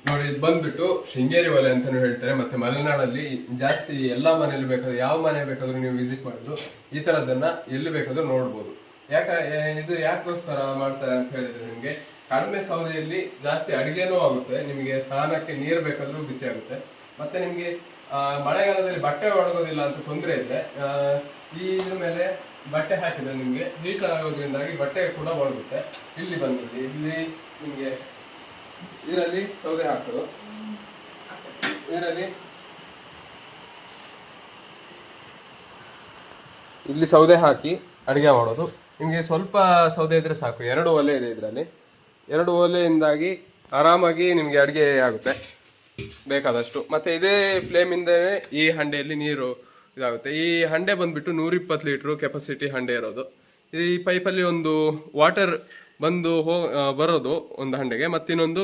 ನೋಡಿ ಇದು ಬಂದ್ಬಿಟ್ಟು ಶೃಂಗೇರಿ ಒಲೆ ಅಂತಾನು ಹೇಳ್ತಾರೆ. ಮತ್ತೆ ಮಲೆನಾಡಲ್ಲಿ ಜಾಸ್ತಿ ಎಲ್ಲಾ ಮನೇಲಿ ಬೇಕಾದ್ರೆ ಯಾವ ಮನೆ ಬೇಕಾದ್ರೂ ನೀವು ವಿಸಿಟ್ ಮಾಡಿದ್ರು ಈ ತರದನ್ನ ಎಲ್ಲಿ ಬೇಕಾದ್ರೂ ನೋಡ್ಬೋದು. ಇದು ಯಾಕೋಸ್ಕರ ಮಾಡ್ತಾರೆ ಅಂತ ಹೇಳಿದ್ರೆ ನಿಮ್ಗೆ ಕಡಿಮೆ ಸೌದೆಯಲ್ಲಿ ಜಾಸ್ತಿ ಅಡಿಗೆನೂ ಆಗುತ್ತೆ, ನಿಮಗೆ ಸ್ನಾನಕ್ಕೆ ನೀರು ಬೇಕಾದ್ರೂ ಬಿಸಿ ಆಗುತ್ತೆ. ಮತ್ತೆ ನಿಮ್ಗೆ ಮಳೆಗಾಲದಲ್ಲಿ ಬಟ್ಟೆ ಒಣಗೋದಿಲ್ಲ ಅಂತ ತೊಂದರೆ ಇದ್ರೆ ಇದ್ರ ಮೇಲೆ ಬಟ್ಟೆ ಹಾಕಿದ್ರೆ ನಿಮ್ಗೆ ಹೀಟ್ ಆಗೋದ್ರಿಂದಾಗಿ ಬಟ್ಟೆ ಕೂಡ ಒಣಗುತ್ತೆ. ಇಲ್ಲಿ ಬಂದಿದೆ, ಇಲ್ಲಿ ನಿಮ್ಗೆ ಇದರಲ್ಲಿ ಸೌದೆ ಹಾಕೋದು, ಇದರಲ್ಲಿ ಇಲ್ಲಿ ಸೌದೆ ಹಾಕಿ ಅಡಿಗೆ ಮಾಡೋದು. ನಿಮಗೆ ಸ್ವಲ್ಪ ಸೌದೆ ಇದ್ರೆ ಸಾಕು, 2 ಒಲೆ ಇದೆ ಇದರಲ್ಲಿ. 2 ಒಲೆಯಿಂದಾಗಿ ಆರಾಮಾಗಿ ನಿಮಗೆ ಅಡಿಗೆ ಆಗುತ್ತೆ ಬೇಕಾದಷ್ಟು. ಮತ್ತೆ ಇದೇ ಫ್ಲೇಮ್ ಇಂದನೇ ಈ ಹಂಡೆಯಲ್ಲಿ ನೀರು ಇದಾಗುತ್ತೆ. ಈ ಹಂಡೆ ಬಂದ್ಬಿಟ್ಟು 120 ಲೀಟರ್ ಕೆಪಾಸಿಟಿ ಹಂಡೆ ಇರೋದು. ಈ ಪೈಪಲ್ಲಿ ಒಂದು ವಾಟರ್ ಬಂದು ಬರೋದು ಒಂದು ಹಂಡೆಗೆ, ಮತ್ತಿನ್ನೊಂದು